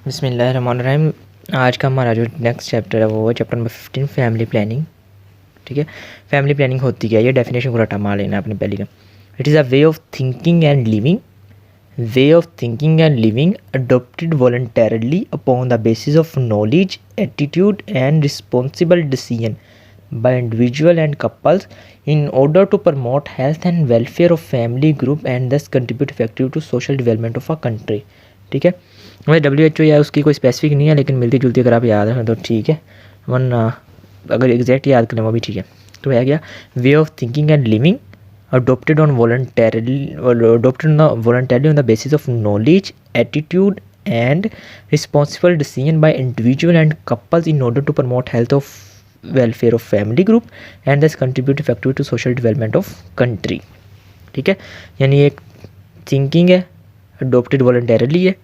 बिस्मिल्लाहिर्रहमानिर्रहीम। आज का हमारा जो नेक्स्ट चैप्टर है वो है चैप्टर नंबर 15 फैमिली प्लानिंग। ठीक है, फैमिली प्लानिंग होती क्या है, ये डेफिनेशन को रटा मार लेना अपने पहले का। It is a way of thinking and living adopted voluntarily upon the basis of knowledge, attitude and responsible decision by individual and couples in order to promote health and welfare of family group and thus contribute effectively to social development of a country। ठीक है, वैसे WHO या उसकी कोई specific नहीं है, लेकिन मिलती जुलती अगर आप याद रखें तो ठीक है, वरना अगर एग्जैक्ट याद करें वो भी ठीक है। तो है क्या, way of thinking and living adopted voluntarily on the basis of knowledge, attitude and responsible decision by individual and couples in order to promote health of welfare of family group and thus contribute effectively to social development of country। ठीक है, यानी एक thinking है, adopted voluntarily है,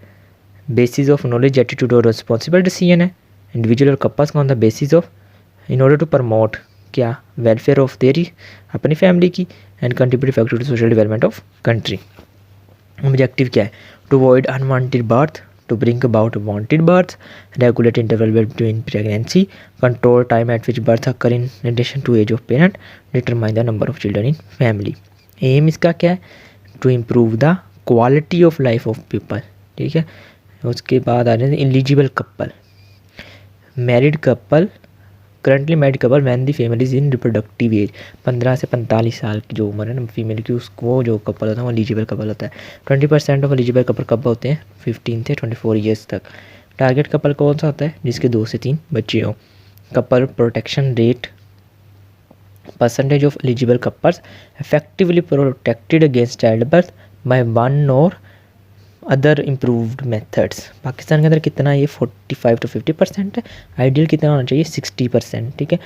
basis of knowledge, attitude और responsible decision है, individual और couples का on the basis of in order to promote क्या, वेलफेयर ऑफ देरी अपनी फैमिली की and contribute effective to social development of country. Objective क्या है, to avoid unwanted birth, to bring about wanted births, regulate interval between pregnancy, control time at which births occur in addition to age of parent, determine the number of children in family। Aim इसका क्या है, to improve the quality of life of people. ठीक है, उसके बाद आ रहे हैं eligible couple, married couple, currently married couple when the female is in reproductive age, 15 से 45 साल की जो उम्र है ना फीमेल की, उसको जो कपल होता है वो एलिजिबल कपल होता है। 20% ऑफ एलिजिबल कपल कब होते हैं, 15 से 24 ईयर्स तक। टारगेट कपल कौन सा होता है, जिसके 2 से 3 बच्चे हों। Couple protection rate, percentage of eligible couples effectively protected against child birth by one और अदर इम्प्रूव्ड मेथड्स। पाकिस्तान के अंदर कितना ये 45 to 50% है, आइडियल कितना होना चाहिए 60%। ठीक है,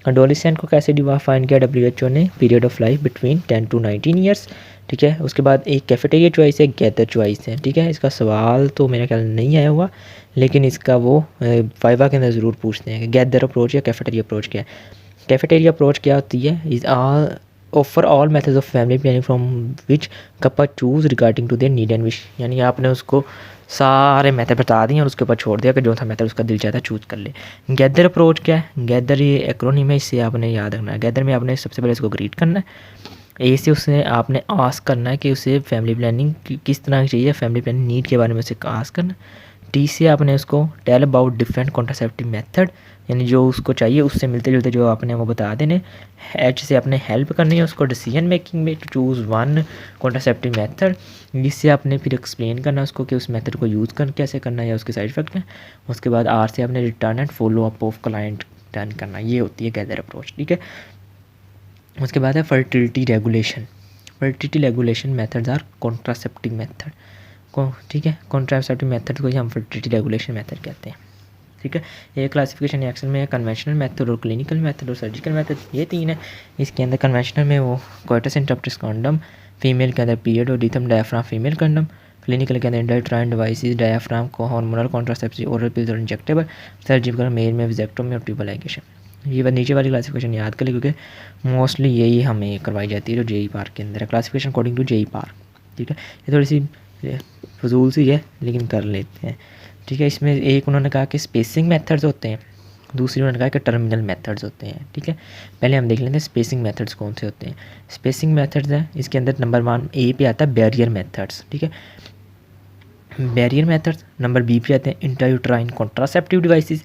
एडोलेसेंट को कैसे डिफाइन किया WHO ने, period of life between 10 to 19 years. ठीक है, उसके बाद एक कैफेटेरिया चॉइस है, गैदर चॉइस है। ठीक है, इसका सवाल तो मेरा ख्याल नहीं आया हुआ, लेकिन इसका वो वाइवा के अंदर ज़रूर पूछते हैं कि गैदर अप्रोच या कैफेटेरिया अप्रोच क्या है। कैफेटेरिया अप्रोच क्या होती है, is offer all methods of family planning from which couple choose regarding to their need and wish. यानी आपने उसको सारे मेथड बता दिए और उसके ऊपर छोड़ दिया कि जो सा मेथड उसका दिल चाहता है चूज़ कर ले। गैदर अप्रोच क्या है, गैदर ये एक्रोनिम है, इससे आपने याद रखना है। गैदर में आपने सबसे पहले इसको ग्रीट करना है, ए से उससे आपने आस्क करना है कि उसे फैमिली प्लानिंग किस तरह की चाहिए, फैमिली प्लानिंग नीड के बारे में उसे आस्क करना है। टी से आपने उसको tell about different contraceptive method, यानी जो उसको चाहिए उससे मिलते जुलते जो आपने वो बता देने। एच से आपने हेल्प करनी है उसको डिसीजन मेकिंग में, to choose one contraceptive method. इससे आपने फिर एक्सप्लेन करना उसको कि उस मेथड को यूज़ कर कैसे करना है या उसके साइड इफेक्ट हैं। उसके बाद आर से आपने return and follow up of client done करना, ये होती है गैदर अप्रोच। ठीक है, उसके बाद है fertility regulation. Fertility regulation methods are contraceptive method को, ठीक है, कॉन्ट्रासेप्टिव मेथड को ही हम फर्टिलिटी रेगुलेशन मेथड कहते हैं। ठीक है, ये क्लासिफिकेशन रिएक्शन में कन्वेंशनल मेथड और क्लिनिकल मेथड और सर्जिकल मेथड, ये 3 है। इसके अंदर कन्वेंशनल में वो कोइटस इंटरप्टस कॉन्डम, फीमेल के अंदर पीरियड और rhythm diaphragm female condom, clinical के अंदर इंडोट्राइन डिवाइसेस, डायफ्राम को हार्मोनल कॉन्ट्रासेप्टिव, ओरल पिल्स और इंजेक्टेबल, सर्जिकल मेल में विजेक्टोमी और ट्यूबल लाइगेशन। ये नीचे वाली क्लासिफिकेशन याद कर ले, क्योंकि मोस्टली यही हमें करवाई जाती है जो जेई पार्क के अंदर है, classification according to J E Park. ठीक है, ये थोड़ी सी फजूल सी है लेकिन कर लेते हैं। ठीक है, इसमें एक उन्होंने कहा कि स्पेसिंग मेथड्स होते हैं, दूसरी उन्होंने कहा कि टर्मिनल मेथड्स होते हैं। ठीक है, पहले हम देख लेते हैं स्पेसिंग मेथड्स कौन से होते हैं। स्पेसिंग मेथड्स हैं, इसके अंदर नंबर 1 ए पे आता है बैरियर मेथड्स। ठीक है, बैरियर मेथड्स। नंबर बी पे आते हैं इंट्रायूट्राइन कॉन्ट्रासेप्टिव डिवाइसेस,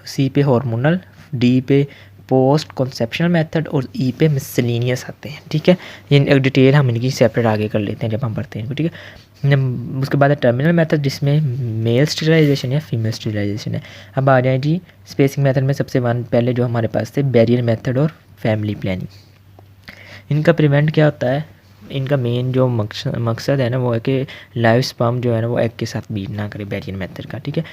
सी पे हार्मोनल, डी पे पोस्ट कॉन्सेप्शनल मेथड और ई पे मिसलिनियस आते हैं। ठीक है, ये डिटेल हम इनकी सेपरेट आगे कर लेते हैं जब हम पढ़ते हैं इनको। ठीक है, उसके बाद है टर्मिनल मेथड, जिसमें मेल स्टेरिलाइजेशन या फीमेल स्टेरिलाइजेशन है। अब आ जाए जी स्पेसिंग मेथड में सबसे पहले जो हमारे पास थे बैरियर मेथड और फैमिली प्लानिंग। इनका प्रिवेंट क्या होता है, इनका मेन जो मकसद है ना वो है कि लाइव स्पर्म जो है ना वो एग के साथ बीट ना करे, बैरियर मेथड का। ठीक है,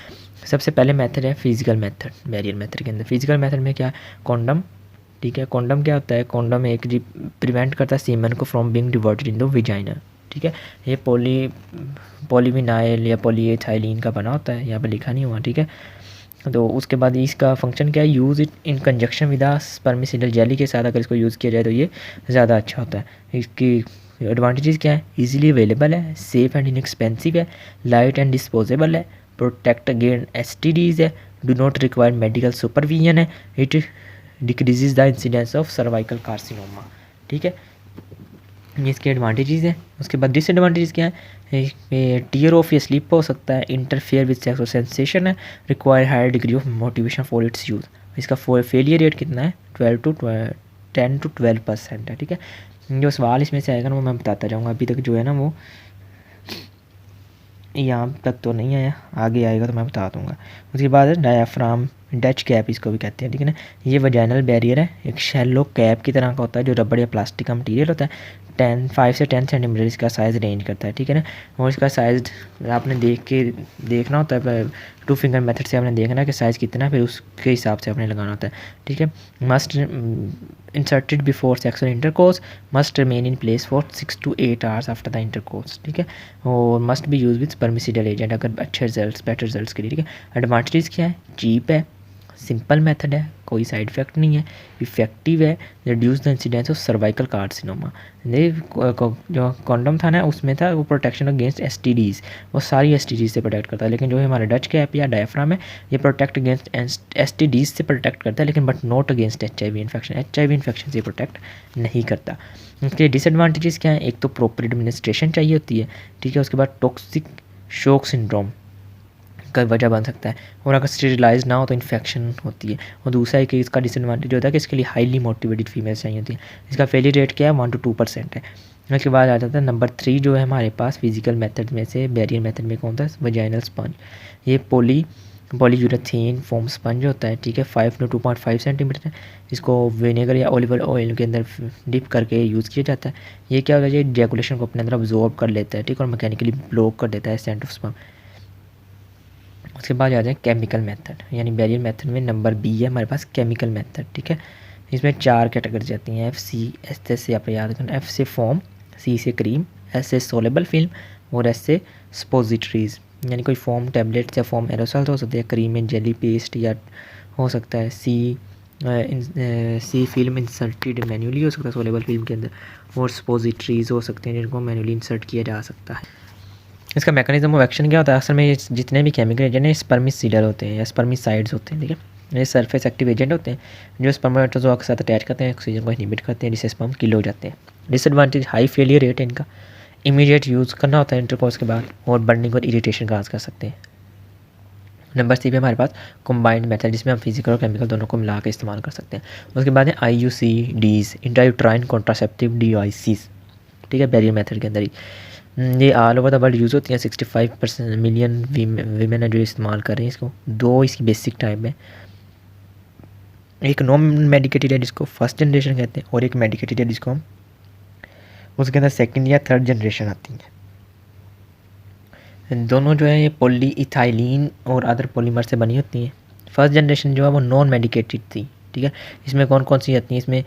सबसे पहले मेथड है फिजिकल मेथड। बैरियर मेथड के अंदर फिजिकल मेथड में क्या, कॉन्डम। ठीक है, कॉन्डम क्या होता है, कॉन्डम एक जी प्रिवेंट करता है सीमन को from being diverted in the vagina. ठीक है, ये पॉलीविनाइल या पॉलीएथाइलिन का बना होता है, यहाँ पे लिखा नहीं हुआ। ठीक है, तो उसके बाद इसका फंक्शन क्या है, use it in conjunction with spermicidal jelly के साथ अगर इसको यूज़ किया जाए तो ये ज़्यादा अच्छा होता है। इसकी एडवांटेजेस क्या है, इजीली अवेलेबल है, सेफ़ एंड इनएक्सपेंसिव है, लाइट एंड डिस्पोजेबल है, प्रोटेक्ट अगेंस्ट STDs है, do not require medical supervision है, it decreases the incidence of cervical carcinoma. ठीक है, ये इसके एडवांटेजेस हैं। उसके बाद डिसएडवांटेजेस क्या है, टीयर ऑफ या स्लीप हो सकता है, इंटरफेयर विद सेक्सुअल सेंसेशन है, require higher degree of motivation for its use. इसका फेलियर रेट कितना है 10 to 12% है। ठीक है, जो सवाल इसमें से आएगा ना वो मैं बताता जाऊँगा। अभी तक जो है ना वो यहाँ तक तो नहीं आया, आगे आएगा तो मैं बता दूँगा। उसके बाद है डायाफ्राम, डच कैप इसको भी कहते हैं। ठीक है ना, ये वजाइनल बैरियर है, एक शैलो कैप की तरह का होता है जो रबड़ या प्लास्टिक का मटीरियल होता है। 5 से 10 सेंटीमीटर इसका साइज़ रेंज करता है। ठीक है ना, और इसका साइज़ आपने देखना होता है, 2 फिंगर मेथड से आपने देखना है कि साइज़ कितना है, फिर उसके हिसाब से आपने लगाना होता है। ठीक है, must inserted before sexual intercourse, must remain in place for 6 to 8 hours after the intercourse. ठीक है, और must be use with spermicidal agent अगर अच्छे रिजल्ट बेटर रिजल्ट्स के लिए। ठीक है, एडवांटेज क्या है, चीप है, सिंपल मेथड है, कोई साइड इफेक्ट नहीं है, इफेक्टिव है, reduce the incidence of cervical carcinoma. जो कॉन्डम था ना उसमें था वो प्रोटेक्शन अगेंस्ट STDs, वो सारी STDs से प्रोटेक्ट करता है। लेकिन जो हमारा डच कैप या डायफ्राम है ये प्रोटेक्ट अगेंस्ट STDs से प्रोटेक्ट करता है, लेकिन but not against HIV infection. HIV infection से प्रोटेक्ट नहीं करता। इसके डिसएडवांटेजेस क्या है, एक तो प्रॉपर एडमिनिस्ट्रेशन चाहिए होती है। ठीक है, उसके बाद टॉक्सिक शॉक सिंड्रोम का वजह बन सकता है, और अगर स्टेरिलाइज ना हो तो इन्फेक्शन होती है। और दूसरा है कि इसका डिसएडवांटेज होता है कि इसके लिए हाईली मोटिवेटेड फीमेल्स चाहिए होती है। इसका फेलियर रेट क्या है 1 to 2% है। उसके बाद आ जाता है नंबर 3 जो है हमारे पास फिजिकल मेथड में से, बैरियर मेथड में कौन था, वजाइनल स्पंज। ये पॉलीयूरेथेन फॉर्म स्पंज होता है। ठीक है, 5 to 2.5 सेंटीमीटर है। इसको विनेगर या ऑलिव ऑयल के अंदर डिप करके यूज़ किया जाता है। ये क्या होता है, ये इजैकुलेशन को अपने अंदर अब्जॉर्ब कर लेता है। ठीक है, और मैकेनिकली ब्लॉक कर देता है सेंट ऑफ स्पर्म। उसके बाद आ जाए केमिकल मेथड, यानी बैरियर मेथड में नंबर B है हमारे पास केमिकल मेथड। ठीक है, इसमें 4 कैटेगरीज आती हैं, FC, S से आप याद रखना, F से फॉर्म, C से क्रीम, S से सोलेबल फिल्म और S से स्पोजिटरीज, यानी कोई फॉर्म टैबलेट्स या फॉर्म एरोसॉल हो सकते हैं, क्रीम में जेली पेस्ट या हो सकता है C फिल्म इंसर्टेड मैन्युअली हो सकता है सोलेबल फिल्म के अंदर, और स्पोजिटरीज हो सकते हैं जिनको मैन्युअली इंसर्ट किया जा सकता है। इसका मैकेनिज्म ऑफ एक्शन क्या होता है, असल में ये जितने भी केमिकल एजेंट हैं स्पर्मिसिडल होते हैं या स्पर्मिसाइड्स होते हैं। ठीक है, ये सरफेस एक्टिव एजेंट होते हैं जो स्पर्मेटोजोआ के साथ अटैच करते हैं, ऑक्सीजन को इनहिबिट करते हैं, जिससे स्पर्म किल हो जाते हैं। डिसएडवांटेज हाई फेलियर रेट है इनका, इमीडिएट यूज़ करना होता है इंटरकोर्स के बाद, और बर्निंग और इरिटेशन काज कर सकते हैं। नंबर C पे हमारे पास कंबाइंड मेथड, जिसमें हम फिजिकल और केमिकल दोनों को मिला के इस्तेमाल कर सकते हैं। उसके बाद है IUCDs, इंट्रायूट्राइन कॉन्ट्रासेप्टिव डिवाइसेस। ठीक है, बैरियर मेथड के अंदर ही ये all over the world use होती हैं। 65% मिलियन वीमेन है जो इस्तेमाल कर रही हैं इसको। 2 इसकी बेसिक टाइप है, एक नॉन मेडिकेटेड है जिसको फर्स्ट जनरेशन कहते हैं, और एक मेडिकेटेड है जिसको हम उसके अंदर सेकंड या थर्ड जनरेशन आती है। दोनों जो है ये पॉली इथाइलिन और अदर पॉलीमर से बनी होती हैं। फर्स्ट जनरेशन जो है वो नॉन मेडिकेटेड थी। ठीक है, इसमें कौन कौन सी आती हैं, इसमें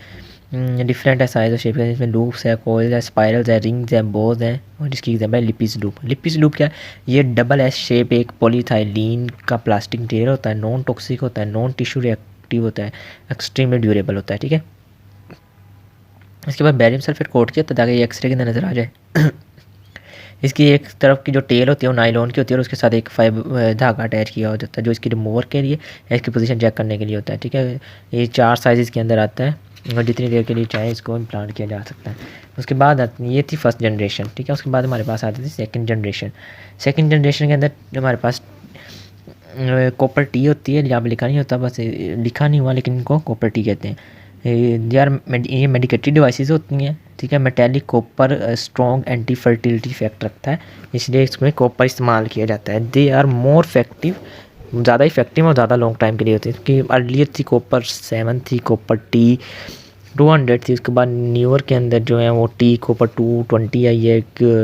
डिफरेंट है साइज और शेप है, इसमें लूप्स है, कॉइल्स है, स्पाइरल्स है, रिंग्स है, बोज है, और इसकी एग्जाम्पल है लिपिस लूप। लिपिस लूप क्या है, ये डबल S शेप एक पॉलीथाइलिन का प्लास्टिक मटेरियल होता है, नॉन टॉक्सिक होता है, नॉन टिश्यू रिएक्टिव होता है, एक्सट्रीमली ड्यूरेबल होता है। ठीक है, इसके बाद बैरियम सल्फेट कोट किया ताकि ये एक्सरे के अंदर नज़र आ जाए। इसकी एक तरफ की जो टेल होती है वो नायलॉन की होती है, और उसके साथ एक फाइबर धागा अटैच किया हो जाता है जो इसकी रिमूवर के लिए या इसकी पोजीशन चेक करने के लिए होता है। ठीक है, ये 4 साइज़ के अंदर आता है और जितनी देर के लिए चाहे इसको इम्प्लांट किया जा सकता है। उसके बाद ये थी फर्स्ट जनरेशन। ठीक है, उसके बाद हमारे पास आती थी सेकंड जनरेशन। सेकंड जनरेशन के अंदर हमारे पास कॉपर टी होती है, यहाँ पर लिखा नहीं होता, बस लिखा नहीं हुआ, लेकिन इनको कॉपर टी कहते हैं। ये मेडिकेटेड डिवाइसेस होती हैं। ठीक है, metallic copper strong anti fertility effect रखता है, इसलिए इसमें कॉपर इस्तेमाल किया जाता है। दे आर मोर इफेक्टिव, ज़्यादा इफेक्टिव और ज़्यादा लॉन्ग टाइम के लिए होती है। क्योंकि अर्लियर थी कॉपर 7 थी, कॉपर टी 200 थी। उसके बाद न्यूअर के अंदर जो है वो टी कॉपर 220 आई है,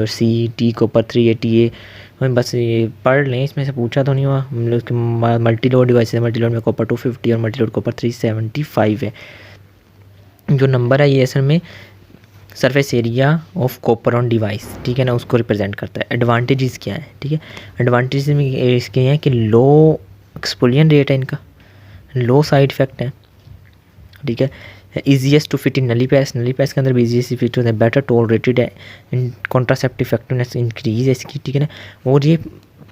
C टी कॉपर 380 है। बस ये पढ़ लें, इसमें से पूछा तो नहीं हुआ। हम लोग मल्टी लोड डिवाइस है, मल्टी लोड में कॉपर 250 और मल्टी लोड कॉपर 375 है। जो नंबर है ये असल में surface area of copper on device, ठीक है ना, उसको रिप्रेजेंट करता है। एडवांटेजेस क्या है, ठीक है, एडवांटेज में इसके हैं कि लो एक्सपोलियन रेट है इनका, लो साइड इफेक्ट है। ठीक है, ईजीएस्ट टू फिट इन नली पैस, नली पैस के अंदर भी ईजीएस्ट फिट होता है। बेटर टॉलरेटेड है, कॉन्ट्रासेप्टिव इफेक्टिवनेस इंक्रीज है इसकी। ठीक है ना, और ये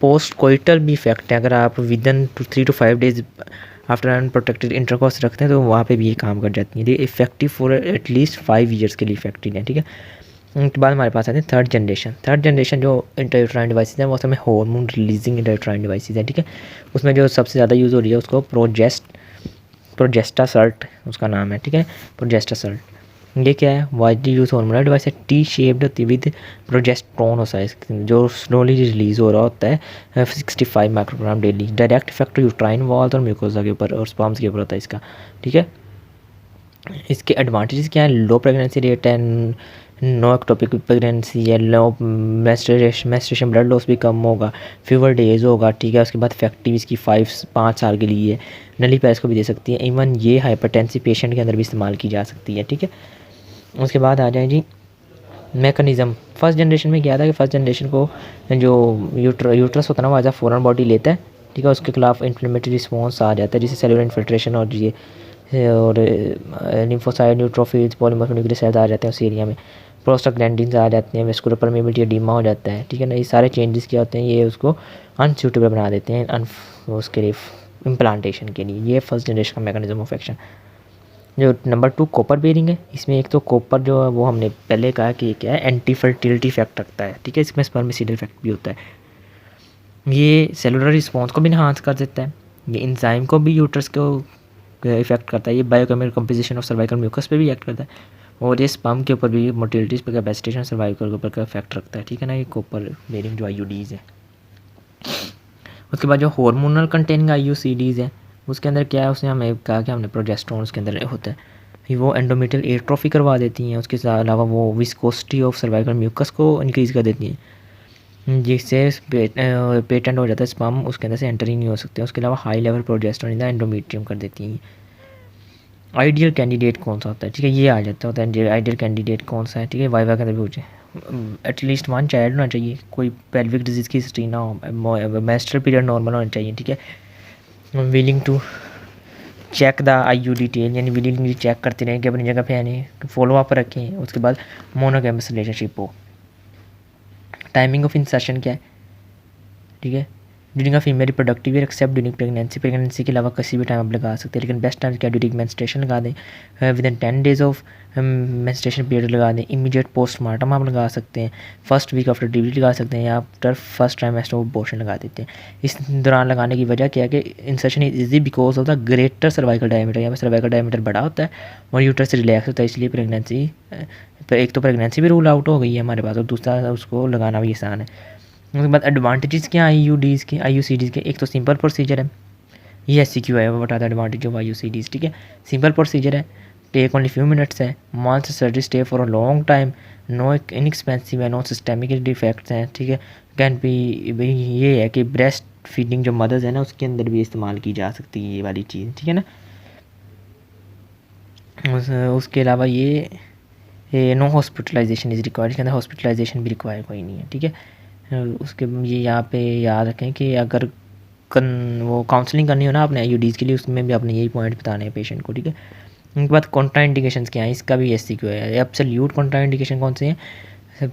पोस्ट कोइटल भी इफेक्ट है, अगर आप within 3 to 5 days after unprotected intercourse रखते हैं तो वहाँ पे भी ये काम कर जाती है। ये इफेक्टिव फॉर एटलीस्ट 5 ईयर्स के लिए इफेक्टिव है, ठीक है। उसके बाद हमारे पास आते हैं थर्ड जनरेशन जो इंट्रायूट्राइन डिवाइसेज हैं, वो असल में हार्मोन रिलीजिंग इंट्रायूट्राइन डिवाइसेज हैं, ठीक है। उसमें जो सबसे ज़्यादा यूज़ हो रही है उसको प्रोजेस्टासर्ट उसका नाम है, ठीक है, प्रोजेस्टासर्ट। ये क्या है, वाइडली यूज हार्मोनल डिवाइस है, टी शेप्ड होती है विद प्रोजेस्ट्रॉन होता है जो स्लोली रिलीज हो रहा होता है 65 microgram daily. Direct effect uterine walls और म्यूकोसा के ऊपर और स्पर्म्स के ऊपर होता है इसका, ठीक है। इसके एडवांटेजेस क्या है, लो प्रेगनेंसी रेट है, नो एक्टोपिक प्रेगनेंसी है, लो मेंस्ट्रुएशन ब्लड लॉस भी कम होगा, फीवर डेज होगा, ठीक है। उसके बाद इफेक्टिव इसकी 5 साल के लिए नली पैस को भी दे सकती है, इवन ये हाइपरटेंसिव पेशेंट के अंदर भी इस्तेमाल की जा सकती है, ठीक है। उसके बाद आ जाए जी मैकेनिज़्म। फर्स्ट जनरेशन में क्या था कि फर्स्ट जनरेशन को जो यूट्रस होता है ना वो एज अ फॉरेन बॉडी लेता है, ठीक है। उसके खिलाफ इन्फ्लेमेटरी रिस्पॉन्स आ जाता है जिससे सेलुलर इन्फिल्ट्रेशन और ये और lymphocyte neutrophils polymorph nuclear cells आ जाते हैं उस एरिया में, प्रोस्टाग्लैंडिन्स आ जाते हैं, वेस्कुलर परमेबिलिटी एडिमा हो जाता है, ठीक है ना। ये सारे चेंजेस क्या होते हैं, ये उसको अनसूटेबल बना देते हैं उसके लिए इम्प्लांटेशन के लिए। ये फर्स्ट जनरेशन का मैकेनिज्म ऑफ एक्शन। जो नंबर 2 कॉपर बेरिंग है, इसमें एक तो कॉपर जो है वो हमने पहले कहा कि क्या है, एंटी फर्टिलिटी इफेक्ट रखता है, ठीक है। इसमें स्पर्मिसिडल इफेक्ट भी होता है। ये सेलुलर रिस्पॉन्स को भी इन्हांस कर देता है, ये इंजाइम को भी यूट्रस को इफेक्ट करता है, ये biochemical composition of cervical mucus पे भी एक्ट करता है, और ये स्पर्म के ऊपर भी मोटिलिटीज पे कैपेसिटेशन सर्वाइकल के ऊपर का इफेक्ट रखता है, ठीक है ना। ये कॉपर बेरिंग जो आईयूडीज़ है। उसके बाद जो हार्मोनल कंटेनिंग आईयूसीडीज़ है उसके अंदर क्या है, उसने हमें कहा कि हमने प्रोजेस्टेरोन उसके अंदर होता है, वो एंडोमेट्रियल एट्रोफी करवा देती हैं। उसके अलावा वो विस्कोसिटी ऑफ सर्वाइकल म्यूकस को इंक्रीज़ कर देती हैं, जिससे पेटेंट हो जाता है स्पर्म उसके अंदर से एंटर ही नहीं हो सकते। उसके अलावा high level progesterone in the endometrium कर देती हैं। आइडियल कैंडिडेट कौन सा होता है, ठीक है, ये आ जाता होता है आइडियल कैंडिडेट कौन सा है, ठीक है। वाइवा के अंदर भी पूछे एटलीस्ट 1 चाइल्ड होना चाहिए, कोई पेल्विक डिजीज़ की हिस्ट्री ना हो, मेंस्ट्रुअल पीरियड नॉर्मल होना चाहिए, ठीक है। Willing to check the IU detail, यानी विलिंगली चेक करते रहें कि अपनी जगह पे यानी फॉलो अप रखें। उसके बाद मोनोगैमस रिलेशनशिप हो। टाइमिंग ऑफ इंसर्शन क्या है, ठीक है, during a female reproductive year accept during pregnancy के अलावा किसी भी टाइम आप लगा सकते हैं, लेकिन बेस्ट टाइम क्या ड्यूरिंग मेंस्ट्रुएशन लगा दें, with in 10 days of menstruation period लगा दें, इमीडिएट पोस्टमार्टम आप लगा सकते हैं, फर्स्ट वीक आफ्टर डिलीवरी लगा सकते हैं, या after first trimester of abortion लगा देते हैं। इस दौरान लगाने की वजह क्या है कि insertion is easy because of the greater cervical diameter, यहाँ पर सर्वाइकल डायमीटर बड़ा होता है और यूट्रस रिलैक्स होता है, इसलिए प्रेगनेंसी एक तो प्रेगनेंसी भी रूल आउट हो गई है हमारे पास और दूसरा उसको लगाना भी आसान है। उसके बाद एडवांटेजेस क्या हैं आईयूसीडीज़ के, एक तो सिंपल प्रोसीजर है, ये एससीक्यू है वो बताता है एडवांटेज ऑफ आईयूसीडीज़, ठीक है। सिंपल प्रोसीजर है, टेक ओनली फ्यू मिनट्स है, months surgery stay for a long time, no inexpensive है, नो सिस्टेमिक डिफेक्ट्स हैं, ठीक है। कैन बी, ये है कि ब्रेस्ट फीडिंग जो मदर्स है ना उसके अंदर भी इस्तेमाल की जा सकती है ये वाली चीज़, ठीक है ना। उसके अलावा ये नो हॉस्पिटलाइजेशन इज़ रिक्वायर्ड, इसके अंदर हॉस्पिटलाइजेशन भी रिक्वायर कोई नहीं है, ठीक है। उसके ये यहाँ पे याद रखें कि अगर वो काउंसलिंग करनी हो ना आपने आईयूडीज़ के लिए, उसमें भी आपने यही पॉइंट बताने हैं पेशेंट को, ठीक है। उनके बाद कॉन्ट्राइंडिकेशंस क्या हैं, इसका भी एससीक्यू है। एब्सोल्यूट कॉन्ट्राइंडिकेशन कौन से हैं,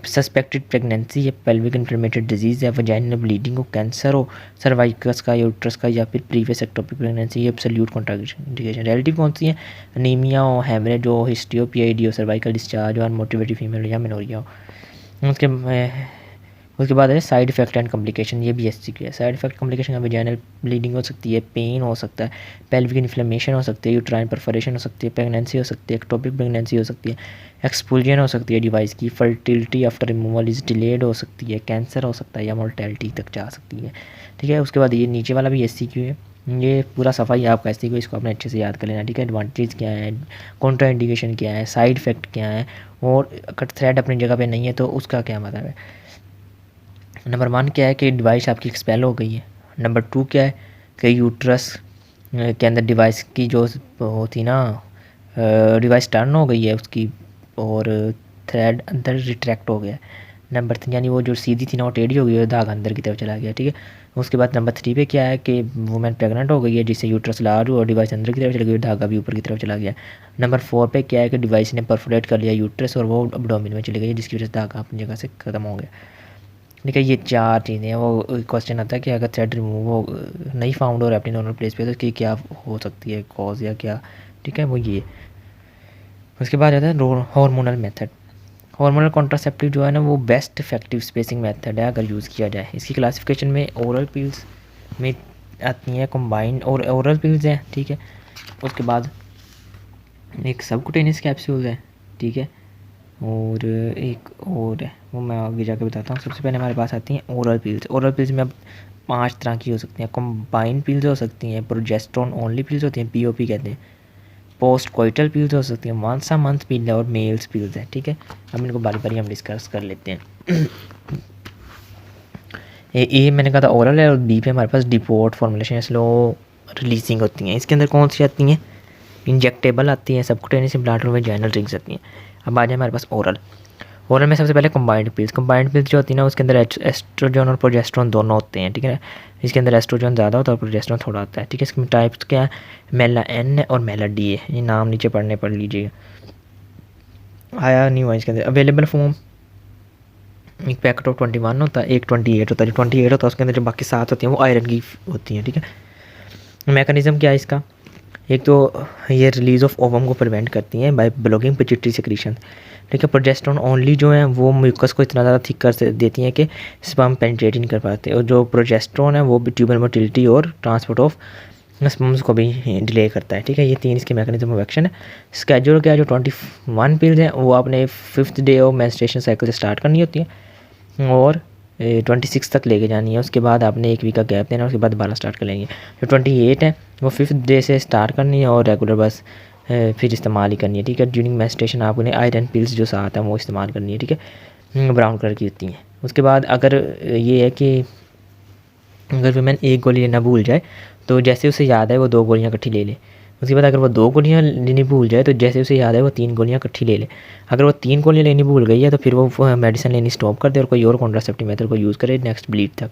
सस्पेक्टेड प्रेगनेंसी है, पेल्विक इन्फ्लेमेटरी डिजीज़ है, वजाइनल ब्लीडिंग हो, कैंसर हो सर्वाइकस का, यूट्रस का, या फिर प्रीवियस एक्टोपिक प्रेगनेंसी, ये एब्सोल्यूट कॉन्ट्राइंडिकेशन। रिलेटिव कौन सी है, अनीमिया हो, हेमरेज हो, हिस्ट्री हो, पीआईडी हो, सर्वाइकल डिस्चार्ज हो, अनमोटिवेटेड फीमेल या मेनोरिया हो। उसके बाद है साइड इफेक्ट एंड कॉम्प्लिकेशन, ये भी एससीक्यू है। साइड इफेक्ट कॉम्प्लिकेशन में वजाइनल ब्लीडिंग हो सकती है, पेन हो सकता है, पेल्विक इन्फ्लेमेशन हो सकती है, यूट्राइन परफोरेशन हो सकती है, प्रेगनेंसी हो सकती है, एक्टोपिक प्रेगनेंसी हो सकती है, एक्सपुल्जन हो सकती है डिवाइस की, fertility after removal is delayed हो सकती है, कैंसर हो सकता है या मोर्टेलिटी तक जा सकती है, ठीक है। उसके बाद ये नीचे वाला भी एससीक्यू है, ये पूरा सफ़ा ही आपका एससीक्यू, इसको आपने अच्छे से याद कर लेना, ठीक है। एडवांटेज क्या है, कॉन्ट्रा इंडिकेशन क्या है, साइड इफेक्ट क्या है, और अगर थ्रेड अपनी जगह पे नहीं है तो उसका क्या मतलब है। नंबर 1 क्या है कि डिवाइस आपकी एक्सपेल हो गई है। नंबर 2 क्या है कि यूट्रस के अंदर डिवाइस की जो होती ना डिवाइस टर्न हो गई है उसकी, और थ्रेड अंदर रिट्रैक्ट हो गया। नंबर 3 यानी वो जो सीधी थी ना वो टेढ़ी हो गई है, धागा अंदर की तरफ चला गया, ठीक है। उसके बाद नंबर 3 पे क्या है कि वुमेन प्रेग्नेंट हो गई है जिससे यूट्रस लार्ज और डिवाइस अंदर की तरफ चला गया, धागा भी ऊपर की तरफ चला गया। नंबर 4 पे क्या है कि डिवाइस ने परफोरेट कर लिया यूट्रस और वो एब्डोमेन में चली गई जिसकी वजह से धागा अपनी जगह से ख़त्म हो गया। देखिए ये 4 चीज़ें हैं। वो क्वेश्चन आता है कि अगर थ्रेड रिमूव हो नहीं फाउंड हो रहा अपनी नॉर्मल प्लेस पे तो उसकी क्या हो सकती है कॉज या क्या, ठीक है, वो ये। उसके बाद आता है हार्मोनल मेथड। हार्मोनल कॉन्ट्रासेप्टिव जो है ना वो बेस्ट इफेक्टिव स्पेसिंग मेथड है अगर यूज़ किया जाए। इसकी क्लासिफिकेशन में ओरल पिल्स में आती हैं, कम्बाइंड और ओरल पिल्स हैं, ठीक है। उसके बाद एक सबकुटेनियस कैप्सूल है, ठीक है, और एक और है वो मैं आगे जाके बताता हूँ। सबसे पहले हमारे पास आती हैं ओरल पिल्स। ओरल पिल्स में अब 5 तरह की हो सकती हैं। कम्बाइंड पिल्स हो सकती हैं, प्रोजेस्टेरोन ओनली पिल्स होती हैं, पीओपी कहते हैं, पोस्ट कोइटल पिल्स हो सकती हैं, वंस अ मंथ पिल है, और मेल्स पिल्स है, ठीक है। अब इनको बारी बारी हम डिस्कस कर लेते हैं। ए मैंने कहा था ओरल है, और बी पे हमारे पास डिपोर्ट फॉर्मुलेशन स्लो रिलीजिंग होती हैं। इसके अंदर कौन सी आती हैं? इंजेक्टेबल आती हैं, सबकुटेनियस इम्प्लांट में जैनल रिंग्स आती हैं। अब आ जाए हमारे पास ओरल। ओरल में सबसे पहले कंबाइंड पिल्स। कंबाइंड पिल्स जो होती है ना उसके अंदर एस्ट्रोजन और प्रोजेस्टेरोन दोनों होते हैं, ठीक है। इसके अंदर एस्ट्रोजन ज़्यादा होता है और प्रोजेस्टेरोन थोड़ा होता है, ठीक है। इसमें टाइप्स क्या है? मेला एन है और मेला डी है। ये नाम नीचे पढ़ लीजिएगा, आया नहीं हुआ इसके अंदर। अवेलेबल फॉर्म एक पैकेट ऑफ 21 होता है, एक 28 होता है। जो 28 होता है उसके अंदर जो बाकी 7 होती हैं वो आयरन की होती हैं, ठीक है। मैकेनिज़्म क्या है इसका? एक तो ये रिलीज़ ऑफ ओवम को प्रिवेंट करती हैं बाय ब्लॉकिंग पिट्यूटरी सेक्रीशन, ठीक है। प्रोजेस्टेरोन ओनली जो है वो म्यूकस को इतना ज़्यादा थिक कर देती हैं कि स्पर्म पेनिट्रेट नहीं कर पाते, और जो प्रोजेस्टेरोन है वो ट्यूबर मोटिलिटी और ट्रांसपोर्ट ऑफ स्पर्म्स को भी डिले करता है, ठीक है। ये 3 इसके मैकेनिज्म ऑफ एक्शन है। स्केड्यूल क्या है? जो 21 पिल्स हैं वो आपने 5th day of menstruation cycle से स्टार्ट करनी होती है और 26 तक लेके जानी है। उसके बाद आपने 1 वीक का गैप देना है, उसके बाद 12 स्टार्ट कर लेंगे। जो 28 है वो 5th डे से स्टार्ट करनी है और रेगुलर बस फिर इस्तेमाल ही करनी है, ठीक है। ड्यूरिंग मेंस्ट्रुएशन आपने आयरन पिल्स जो साथ हैं वो इस्तेमाल करनी है, ठीक है। ब्राउन कलर की होती हैं। उसके बाद अगर ये है कि अगर वीमेन 1 गोली लेना भूल जाए तो जैसे उसे याद है वो 2 गोलियाँ इकट्ठी ले ले। उसके बाद अगर वो 2 गोलियाँ लेनी भूल जाए तो जैसे उसे याद है वो 3 गोलियाँ इकट्ठी ले ले। अगर वो 3 गोलियाँ लेनी भूल गई है तो फिर वो मेडिसिन लेनी स्टॉप कर दे और कोई और कॉन्ट्रासेप्टिव मेथड को यूज़ करे नेक्स्ट ब्लीड तक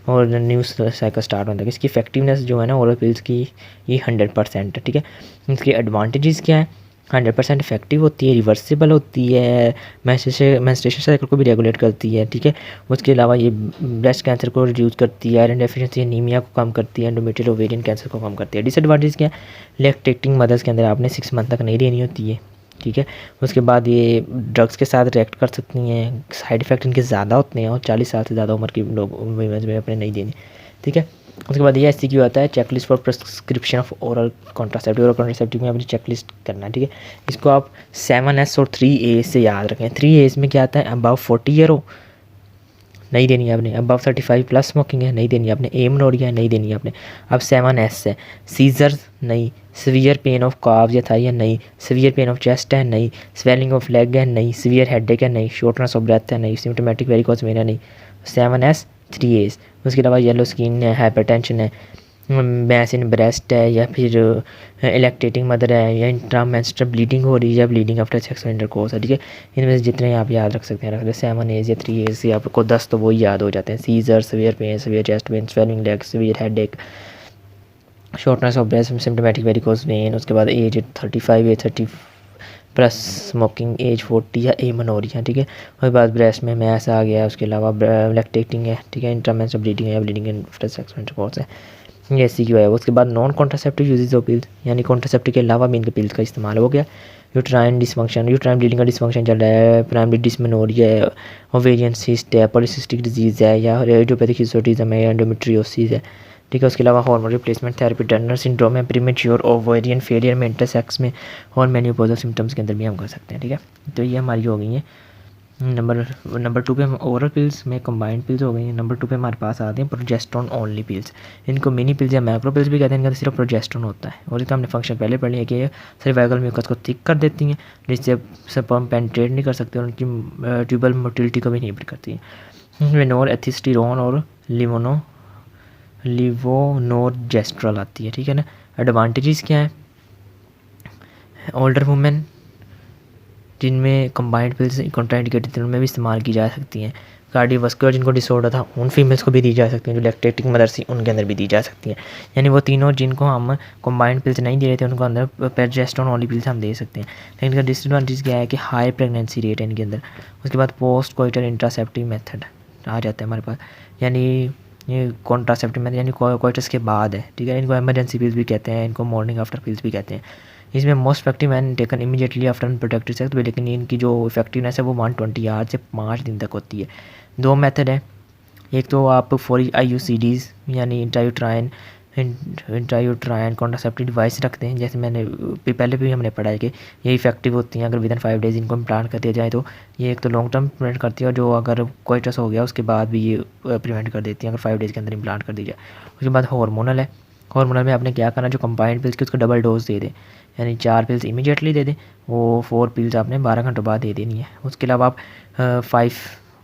और न्यू साइकिल स्टार्ट होने तक। इसकी इफेक्टिवनेस जो है ना ओरल पिल्स की ये 100% है, ठीक है। इसके एडवांटेजेस क्या है? 100% इफेक्टिव होती है, रिवर्सिबल होती है, मेंस्ट्रुएशन साइकिल को भी रेगुलेट करती है, ठीक है। उसके अलावा ये ब्रेस्ट कैंसर को रिड्यूस करती है, आयरन डेफिशिएंसी एनीमिया को कम करती है, एंडोमेट्रियल ओवेरियन कैंसर को कम करती है। डिसएडवांटेज क्या है? लैक्टेटिंग मदर्स के अंदर आपने 6 मंथ तक नहीं देनी होती है, ठीक है। उसके बाद ये ड्रग्स के साथ रिएक्ट कर सकती हैं, साइड इफ़ेक्ट इनके ज़्यादा होते हैं और 40 साल से ज़्यादा उम्र के लोग वीमेंस में अपने नहीं देनी, ठीक है। उसके बाद ये SCQ आता है, checklist for prescription of oral contraceptive. Oral contraceptive में अपनी चेकलिस्ट करना है, ठीक है। इसको आप 7S और 3A से याद रखें। 3A में क्या आता है? अबव 40 ईयर हो नहीं देनी है आपने, अबव 35 प्लस स्मोकिंग है नहीं देनी है आपने, एमनोरिया है नहीं देनी है आपने। अब 7S है, सीजर्स नहीं, सीवियर पेन ऑफ काव्स या थाई है नहीं, सीवियर पेन ऑफ चेस्ट है नहीं, स्वेलिंग ऑफ लेग है नहीं, सीवियर हेडेक है नहीं, शॉर्टनेस ऑफ ब्रेथ है नहीं, सिम्टोमेटिक वेरिकोज वेन है नहीं। 7S 3As। उसके अलावा येलो स्किन है, हाइपरटेंशन है, मैस इन ब्रेस्ट है, या फिर इलेक्टेटिंग मदर है, या इंट्रामेंस्ट्रुअल ब्लीडिंग हो रही है, या ब्लीडिंग आफ्टर सेक्सुअल इंटरकोर्स है, ठीक है। इनमें से जितने आप याद रख सकते हैं रख सकते हैं। 7As या 3As से आपको 10 तो वही याद हो जाते हैं। Seizure, severe pain, severe chest pain, swelling leg, severe headache, shortness of breast, symptomatic varicose vein. उसके बाद एज 35 या 30 प्लस, स्मोकिंग एज 40 या एमनोरिया, ठीक है। उसके बाद ब्रेस्ट में मैस आ गया। उसके अलावा लैक्टेटिंग है, ठीक है, इंट्रामेंस्ट्रुअल ब्लीडिंग है या bleeding in after sexual intercourse है, ये SCQ है। उसके बाद non contraceptive usage of pills, यानी कॉन्ट्रासेप्टिव के अलावा भी इनके पिल्स का इस्तेमाल हो गया। यूट्राइन डिसफंक्शन, यूट्राइन ब्लीडिंग का डिसफंक्शन चल रहा है, प्राइमरी डिसमेनोरिया है, ओवेरियन सिस्ट है, पॉलीसिस्टिक डिजीज़ है, या रेडियोपैथिक हिस्टोटिज्म है, या एंडोमेट्रियोसिस है, ठीक है। उसके अलावा hormone replacement therapy, Turner syndrome है, प्रीमेच्योर ओवेरियन फेलियर में, इंटरसेक्स में और मेन्योपॉजल सिम्टम्स के अंदर भी हम कर सकते हैं, ठीक है। तो ये हमारी हो गई है नंबर 2 पे हम ओरल पिल्स में कंबाइंड पिल्स हो गई हैं। नंबर 2 पे हमारे पास आते हैं प्रोजेस्टेरोन ओनली पिल्स। इनको मिनी पिल्स या मैक्रो पिल्स भी कहते हैं। इनका सिर्फ प्रोजेस्टेरोन होता है और इसका हमने फंक्शन पहले पढ़ लिया कि ये सर्वाइकल म्यूकस को थिक कर देती हैं, जिससे स्पर्म पेनिट्रेट नहीं कर सकते और उनकी ट्यूबल मोटिलिटी को भी इनहिबिट करती हैं। वेनोर, एथिस्टिरोन और लिवोनोरजेस्ट्रल आती है, ठीक है ना। एडवांटेजेस क्या है? ओल्डर वुमेन जिनमें कंबाइंड पिल्स कॉन्ट्राइंडिकेटेड उनमें भी इस्तेमाल की जा सकती हैं। कार्डियोवास्कुलर जिनको डिसऑर्डर था उन फीमेल्स को भी दी जा सकती हैं, जो लैक्टेटिंग मदर्स थी उनके अंदर भी दी जा सकती हैं। यानी वो तीनों जिनको हम कंबाइंड पिल्स नहीं दे रहे थे उनको अंदर प्रोजेस्टेरोन ओनली पिल्स हम दे सकते हैं। लेकिन इनका डिसएडवांटेज क्या है कि हाई प्रेगनेंसी रेट है इनके अंदर। उसके बाद पोस्ट कोइटल इंट्रासेप्टिव मेथड, आ जाता है हमारे पास, यानी ये कॉन्ट्रासेप्टिव मेथड यानी कोइटस के बाद है, ठीक है। इनको इमरजेंसी पिल्स भी कहते हैं, इनको मॉर्निंग आफ्टर पिल्स भी कहते हैं। इसमें most effective and taken immediately after unprotected sex, लेकिन इनकी जो इफेक्टिवनेस है वो 120 आवर्स से 5 दिन तक होती है। 2 मेथड है, एक तो आप फॉर IUCDs यानी इंट्रायूट्राइन कॉन्ट्रासेप्टिव डिवाइस रखते हैं, जैसे मैंने पहले भी हमने पढ़ा है कि ये इफेक्टिव होती हैं अगर विद इन 5 डेज़ इनको इम्प्लांट कर दिया जाए तो ये एक तो लॉन्ग टर्म प्रिवेंट करती है, और जो अगर कोइटस हो गया उसके बाद भी ये प्रिवेंट कर देती हैं अगर 5 डेज़ के अंदर इम्प्लांट कर दी जाए। उसके बाद हार्मोनल है, हार्मोनल में आपने क्या करना, जो कंबाइंड पिल्स की उसको डबल डोज दे दें, यानी 4 पिल्स इमीडिएटली दे दें, वो 4 पिल्स आपने 12 घंटों बाद दे देनी है। उसके अलावा आप 5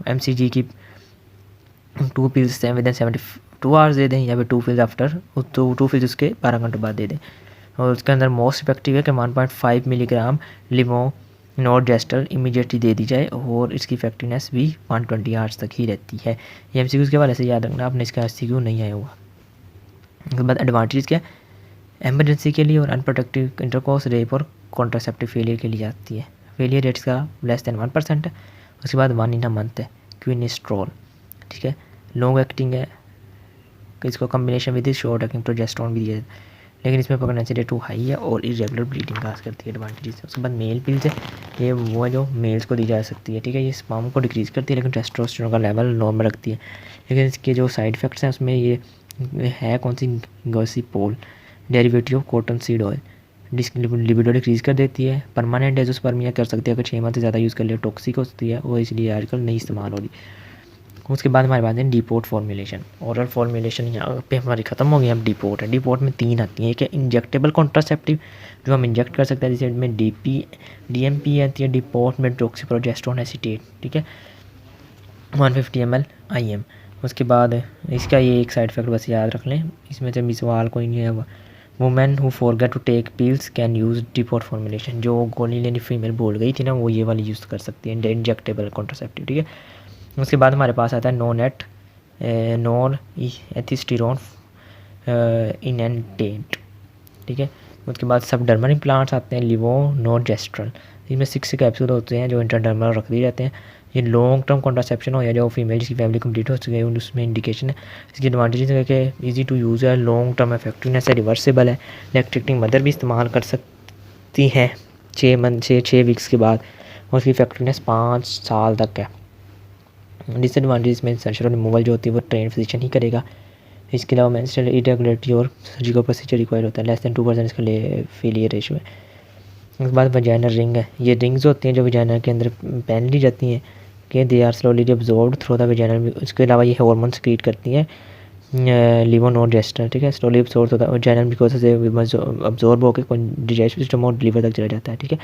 mcg की 2 पिल्स विद इन 72 आवर्स दे दें, या फिर 2 पिल्स आफ्टर 2 पिल्स उसके 12 घंटों बाद दे दें। और उसके अंदर मोस्ट इफेक्टिव है कि 1.5 मिलीग्राम लिमोनोर्जेस्ट्रल इमीडिएटली दे दी जाए, और इसकी इफेक्टिवनेस भी 120 आवर्स तक ही रहती है। ये MCQ के वाले से याद रखना, आपने इसका MCQ नहीं आया हुआ। उसके बाद एडवांटेज क्या, एमरजेंसी के लिए और अनप्रोटेक्टिव इंटरकोर्स, रेप और कॉन्ट्रासेप्टिव फेलियर के लिए आती है। फेलियर रेट्स का लेस देन 1% है। उसके बाद 1 in a month है क्विनिस्ट्रोल, ठीक है। लॉन्ग एक्टिंग है, इसको combination with short acting progesterone भी दिया है, लेकिन इसमें प्रेगनेंसी रेट हाई है और इरेगुलर ब्लीडिंग काज करती है, एडवांटेजेस। उसके बाद मेल पिल्स है, ये वो है जो मेल्स को दी जा सकती है, ठीक है। ये स्पर्म को डिक्रीज़ करती है लेकिन टेस्टोस्टेरोन का लेवल नॉर्मल रखती है। लेकिन इसके जो साइड इफेक्ट्स हैं उसमें ये है कौन सी, gossypol derivative of cotton seed oil, libido decrease कर देती है। परमानेंट एजोस्पर्मिया कर सकती है अगर 6 मंथ से ज़्यादा यूज़ कर लिया, टॉक्सिक होती है वो, इसलिए आजकल नहीं इस्तेमाल हो रही। उसके बाद हमारे पास है डीपोर्ट फॉर्मुलेशन। ओरल फॉर्मुलेशन यहाँ पे हमारी ख़त्म हो गई, अब डीपोर्ट है। डीपोर्ट में 3 आती हैं, एक है इंजेक्टेबल कॉन्ट्रासेप्टिव जो हम इंजेक्ट कर सकते हैं, जैसे में DMP आती है, डीपोर्ट में डॉक्सीप्रोजेस्टेरोन एसीटेट, ठीक है, 150 ml IM। उसके बाद इसका ये एक साइड इफेक्ट बस याद रख लें, इसमें से सवाल कोई नहीं है। Women who forget to take pills can use depot formulation, जो गोली लेनी फीमेल भूल गई थी ना, वो ये वाली यूज़ कर सकती है, इंजेक्टेबल कॉन्ट्रासेप्टिव, ठीक है। उसके बाद हमारे पास आता है नॉन एथिस्टिरोन इनेंटेट, ठीक है। उसके बाद सबडर्मल इम्प्लांट्स आते हैं, लिवोनोर्जेस्ट्रल, इसमें 6 कैप्सूल होते हैं जो इंटरडर्मल रख दिए जाते हैं। ये लॉन्ग टर्म कॉन्ट्रासेप्शन हो या जो फीमेल जिसकी फैमिली कंप्लीट हो चुकी है उसमें इंडिकेशन है। इसकी एडवांटेज है कि ईजी टू यूज़ है, लॉन्ग टर्म इफेक्टिवनेस है, रिवर्सिबल है, लैक्टेटिंग मदर भी इस्तेमाल कर सकती हैं 6 वीक्स के बाद, और उसकी इफेक्टिवनेस 5 साल तक है। डिसएडवांटेज में इंसर्शन और रिमूवल जो होती है वो ट्रेन फिजिशियन ही करेगा। इसके अलावा मेंस्ट्रुअल इरेगुलरिटी और सर्जिकल प्रोसीजर रिक्वायर्ड होता है, लेस देन 2% इसका फेलियर रेशो है। उसके बाद वजाइनल रिंग है, ये रिंग्स होती हैं जो वजाइना के अंदर पहन ली जाती हैं कि they are slowly absorbed through the vaginal. उसके अलावा ये हार्मोन क्रिएट करती हैं लिवोनोर्जेस्ट्रल, ठीक है, स्लोली अब्जॉर्ब होता है वजाइनल बिकॉज से अब्जॉर्ब होकर डाइजेस्टिव सिस्टम और लीवर तक चला जाता है, ठीक है।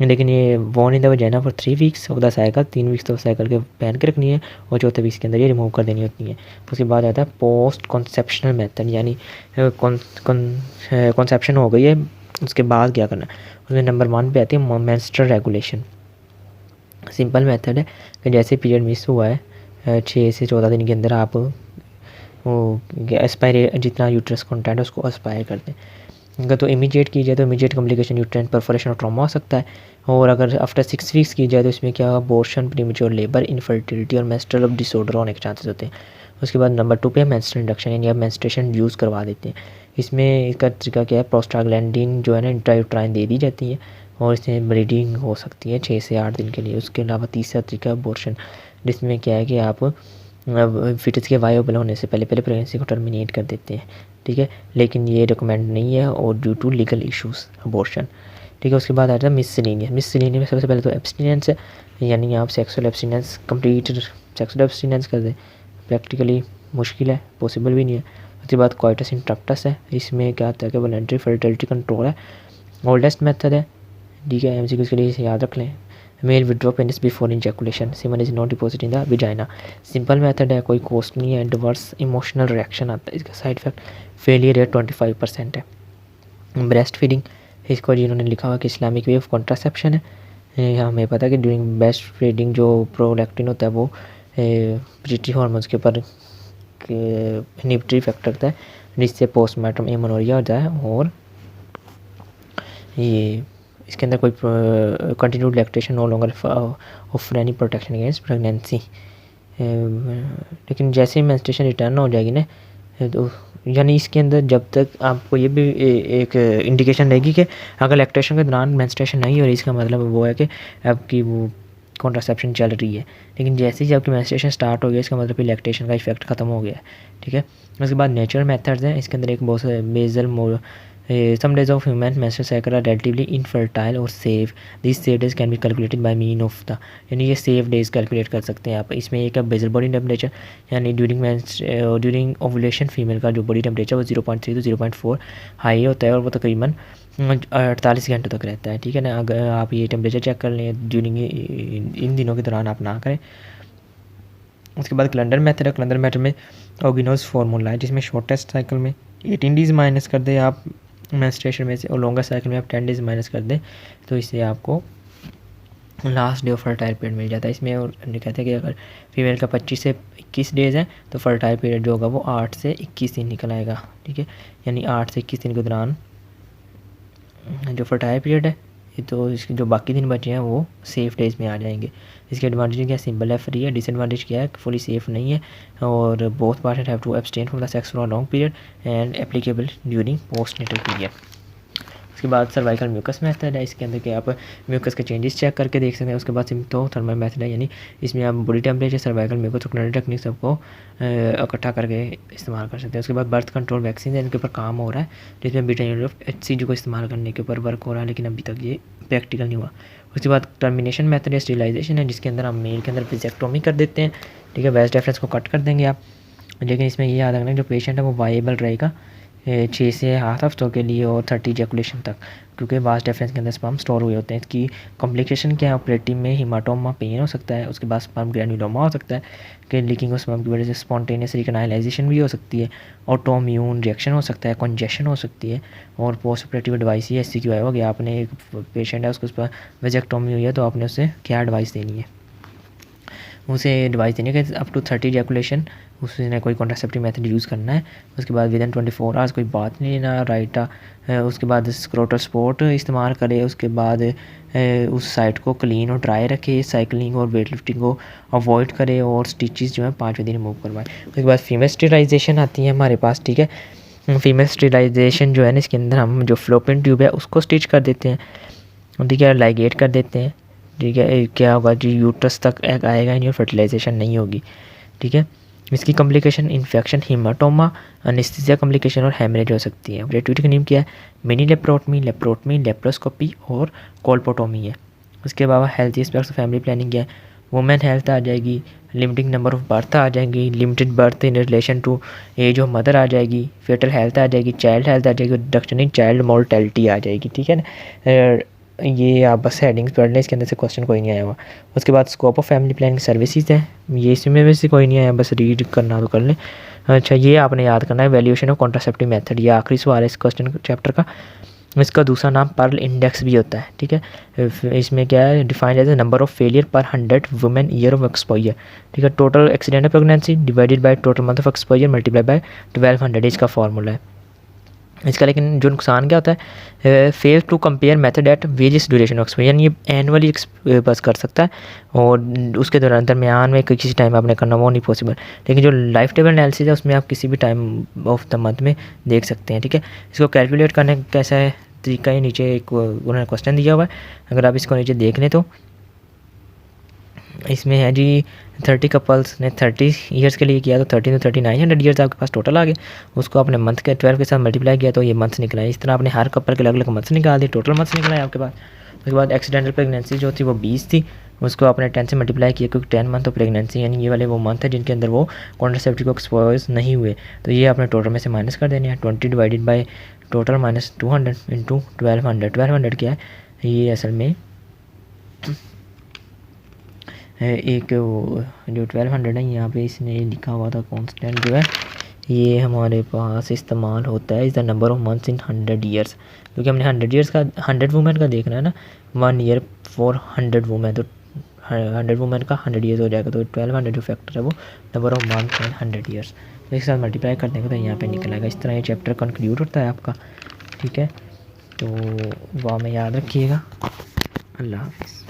लेकिन ये von in the vagina for 3 weeks of the cycle, 3 weeks तो साइकिल के पहन के रखनी है, और चौथे वीक्स के अंदर ये रिमूव कर देनी होती है। उसके बाद आता है पोस्ट कॉन्सेप्शनल मेथड, यानी कॉन्सेप्शन हो गई है उसके बाद क्या करना है। उसमें नंबर 1 पे आती है मेंस्ट्रुअल रेगुलेशन। सिंपल मेथड है कि जैसे पीरियड मिस हुआ है 6 से 14 दिन के अंदर आप वो एस्पायर जितना यूट्रस कंटेंट है उसको एस्पायर कर दें। अगर तो इमीडिएट की जाए तो इमीडिएट कॉम्प्लिकेशन यूट्राइन परफोरेशन और ट्रॉमा हो सकता है, और अगर आफ्टर 6 वीक्स की जाए तो इसमें क्या अबॉर्शन, प्रीमेच्योर लेबर, इनफर्टिलिटी और मेंस्ट्रुअल डिसऑर्डर होने के चांसेस होते हैं। उसके बाद नंबर 2 पे मेंस्ट्रुअल इंडक्शन, यानी आप मेंस्ट्रुएशन यूज़ करवा देते हैं। इसमें इसका तरीका क्या है, प्रोस्टाग्लैंडिन जो है ना इंट्रायूट्राइन दे दी जाती है, और इसमें ब्लीडिंग हो सकती है 6 से 8 दिन के लिए। उसके अलावा तीसरा तरीका अबॉर्शन, जिसमें क्या है कि आप फिटस के वायबल होने से पहले प्रेगनेंसी को टर्मिनेट कर देते हैं, ठीक है, लेकिन ये रिकमेंड नहीं है और due to legal issues abortion, ठीक है। उसके बाद आता है मिससेलेनियस में सबसे पहले तो एब्सटिनेंस है, यानी आप sexual abstinence complete sexual abstinence कर दें, प्रैक्टिकली मुश्किल है, पॉसिबल भी नहीं है। उसके बाद कोइटस इंटरप्टस है, इसमें क्या आता है कि वॉलंटरी फर्टिलिटी कंट्रोल है, ओल्डेस्ट मेथड है, ठीक है। MCQ के लिए इसे याद रख लें। Male withdraw penis before ejaculation, semen is not deposit in the vagina, simple method है, कोई कॉस्ट नहीं है। एडवर्स इमोशनल रिएक्शन आता है, इसका साइड इफेक्ट फेलियर रेट 25% है। ब्रेस्ट फीडिंग, इसको जिन्होंने लिखा हुआ कि इस्लामिक वे ऑफ कॉन्ट्रासेप्शन है, हमें पता है कि ड्यूरिंग ब्रेस्ट फीडिंग जो प्रोलैक्टिन होता है वो पिट्यूटरी हार्मोन्स के ऊपर इनहिबिटरी इफेक्ट रखता है, जिससे पोस्टमार्टम एमेनोरिया हो जाए, और ये इसके अंदर कोई continued lactation no longer offer any protection against pregnancy, लेकिन जैसे ही मेंस्ट्रुएशन रिटर्न हो जाएगी ना तो यानी इसके अंदर जब तक आपको ये भी एक इंडिकेशन रहेगी कि अगर लैक्टेशन के दौरान मेंस्ट्रुएशन नहीं हो रही, इसका मतलब वो है कि आपकी वो कॉन्ट्रासेप्शन चल रही है। लेकिन जैसे ही आपकी मेंस्ट्रुएशन स्टार्ट हो गया, इसका मतलब फिर लैक्टेशन का इफेक्ट ख़त्म हो गया है, ठीक है। उसके बाद नेचुरल मेथड्स हैं, इसके अंदर एक बहुत से bezel some days of human menstrual cycle are relatively infertile or safe. These safe days can be calculated by mean of the, यानी ये सेफ डेज कैलकुलेट कर सकते हैं आप। इसमें एक है बेजल बॉडी टेम्परेचर, यानी ड्यूरिंग ओवुलेशन फीमेल का जो बॉडी टेम्परेचर वो 0.3 to 0.4 हाई होता है और वो तकरीबन 48 घंटों तक रहता है, ठीक है ना। अगर आप ये टेम्परेचर चेक कर लें ड्यूरिंग इन दिनों के दौरान आप ना करें। उसके बाद कैलेंडर मेथड है। कैलेंडर मेथड में ऑगिनोस फार्मूला है जिसमें शॉर्टेस्ट साइकिल में 18 डेज़ माइनस कर दें आप मेंस्ट्रुएशन में से, और लॉन्गर साइकिल में आप 10 डेज़ माइनस कर दें तो इससे आपको last day of fertile period मिल जाता है। इसमें और कहते हैं कि अगर फीमेल का 25 से 21 डेज़ है तो फर्टाइल पीरियड जो होगा वो 8 से 21 दिन निकल आएगा, ठीक है। यानी 8 से 21 दिन के दौरान जो फर्टाइल पीरियड है तो इसके जो बाकी दिन बचे हैं वो सेफ़ डेज़ में आ जाएंगे। इसके एडवांटेज क्या है, सिंपल है, फ्री है। डिसएडवांटेज क्या है, फुली सेफ़ नहीं है और both partner have to abstain from the sex for a long period and applicable during postnatal period. उसके बाद सर्वाइकल म्यूकस मेथड है, इसके अंदर कि आप म्यूकस के चेंजेस चेक करके देख सकते हैं। उसके बाद सिम्प्टोथर्मल मेथड है, यानी इसमें आप बॉडी टेम्परेचर, सर्वाइकल म्यूकस और टेक्निक सबको इकट्ठा करके इस्तेमाल कर सकते हैं। उसके बाद बर्थ कंट्रोल वैक्सीन है, इनके ऊपर काम हो रहा है जिसमें बीटा HCG को इस्तेमाल करने के ऊपर वर्क हो रहा है, लेकिन अभी तक ये प्रैक्टिकल नहीं हुआ। उसके बाद टर्मिनेशन मेथड या स्टेरिलाइजेशन है जिसके अंदर हम मेल के अंदर विसेक्टोमी कर देते हैं, ठीक है। वेस्ट रेफरेंस को कट कर देंगे आप, लेकिन इसमें ये याद रखना जो पेशेंट है वो वाइबल रहेगा 6 से 8 हफ्तों के लिए और 30 इजैकुलेशन तक, क्योंकि वास्ट डिफरेंस के अंदर स्पर्म स्टोर हुए होते हैं। इसकी कॉम्प्लिकेशन क्या है, ऑपरेटिव में हीमाटोमा पेन हो सकता है, उसके बाद स्पर्म ग्रैन्युलोमा हो सकता है कि लीकिंग ऑफ स्पर्म की वजह से स्पॉन्टेनियस रिकनाइलाइजेशन भी हो सकती है, ऑटोम्यून रिएक्शन हो सकता है, कंजेशन हो सकती है, और पोस्ट ऑपरेटिव एडवाइस ही SCQI हो गया। आपने एक पेशेंट है उसको उस पर वेजेक्टोमी हुई है तो आपने उसे क्या एडवाइस देनी है, उसे एडवाइस देनी है कि अप टू 30 इजैकुलेशन उसने कोई कॉन्ट्रासेप्टिव मेथड यूज़ करना है। उसके बाद विदिन 24 आवर्स कोई बात नहीं लेना, राइट। उसके बाद स्क्रोटल सपोर्ट इस्तेमाल करे। उसके बाद उस साइट को क्लीन और ड्राई रखे, साइकिलिंग और वेट लिफ्टिंग को अवॉइड करे और स्टिचेस जो है 5वें दिन रिमूव करवाएं। उसके बाद फीमेल स्टेरिलाइजेशन आती है हमारे पास, ठीक है। फीमेल स्टेरिलाइजेशन जो है ना, इसके अंदर हम जो फ्लोपियन ट्यूब है उसको स्टिच कर देते हैं, ठीक है, लाइगेट कर देते हैं, ठीक है। क्या होगा जी, यूट्रस तक आएगा नहीं और फर्टिलाइजेशन नहीं होगी, ठीक है। इसकी complication infection, haematoma, anaesthesia complication और हेमरेज हो सकती है। ऑपरेटिविटी का नेम क्या है, मिनी लेप्रोटमी, लेप्रोस्कोपी और कोल्पोटोमी है। उसके अलावा health aspects of family planning क्या है, वुमेन हेल्थ आ जाएगी, लिमिटिंग नंबर ऑफ बर्थ आ जाएंगी, limited birth in relation to age of mother आ जाएगी, फेटल हेल्थ आ जाएगी, चाइल्ड हेल्थ आ जाएगी, रिडक्शन इन चाइल्ड मोर्टेलिटी आ जाएगी, ठीक है ना। ये आप बस हेडिंग्स पढ़ लें, इसके अंदर से क्वेश्चन कोई नहीं आया हुआ। उसके बाद scope of family planning services है, ये इसमें वैसे कोई नहीं आया, बस रीड करना तो कर लें। अच्छा, ये आपने याद करना है, वैल्यूएशन ऑफ कॉन्ट्रासेप्टिव मेथड, ये आखिरी सवाल है इस क्वेश्चन चैप्टर का। इसका दूसरा नाम पर्ल इंडेक्स भी होता है, ठीक है। इसमें क्या है, defined as number of failure per 100 women year of exposure, ठीक है। Total accidental pregnancy divided by total month of exposure multiply by 1200, इसका फॉर्मूला है इसका। लेकिन जो नुकसान क्या होता है, fail to compare method at various duration of exposure, यानी ये एनुअली बस कर सकता है और उसके दरमियान में किसी टाइम आपने करना वो नहीं पॉसिबल। लेकिन जो लाइफ टेबल एनालिसिस है उसमें आप किसी भी टाइम ऑफ द मंथ में देख सकते हैं, ठीक है। इसको कैलकुलेट करने का कैसा है तरीका है, नीचे एक उन्होंने क्वेश्चन दिया हुआ है, अगर आप इसको नीचे देख लें तो इसमें है जी 30 कपल्स ने 30 ईयर्स के लिए किया तो 30 to 3900 ईयर्स आपके पास टोटल आ गए। उसको आपने मंथ के 12 के साथ मल्टीप्लाई किया तो ये मंथ्स निकला है। इस तरह आपने हर कपल के अलग अलग मंथ्स निकाल दिए, टोटल मंथ्स निकला है आपके पास। उसके बाद एक्सीडेंटल प्रेगनेंसी जो थी वो 20 थी, उसको आपने 10 से मल्टीप्लाई किया क्योंकि 10 मंथ ऑफ प्रेगनेंसी, यानी ये वाले वो मंथ है जिनके अंदर वो कॉन्ट्रासेप्टिव को एक्सपोज नहीं हुए, तो ये आपने टोटल में से माइनस कर देने हैं। 20 divided by total minus 200 into 1200, 1200 क्या है, ये असल में एक जो 1200 है यहाँ पे इसने लिखा हुआ था कांस्टेंट जो है ये हमारे पास इस्तेमाल होता है is the number of months in 100 years, क्योंकि हमने 100 ईयर्स का 100 वुमेन का देखना है ना, 1 ईयर फॉर 100 वुमेन, तो 100 वुमेन का 100 ईयर्स हो जाएगा, तो 1200 जो फैक्टर है वो number of month in 100 years, तो इसके साथ मल्टीप्लाई कर देंगे तो यहाँ पे निकल आएगा। इस तरह ये चैप्टर कंक्लूड होता है आपका, ठीक है। तो वह में याद रखिएगा। अल्लाह हाफ़िज़।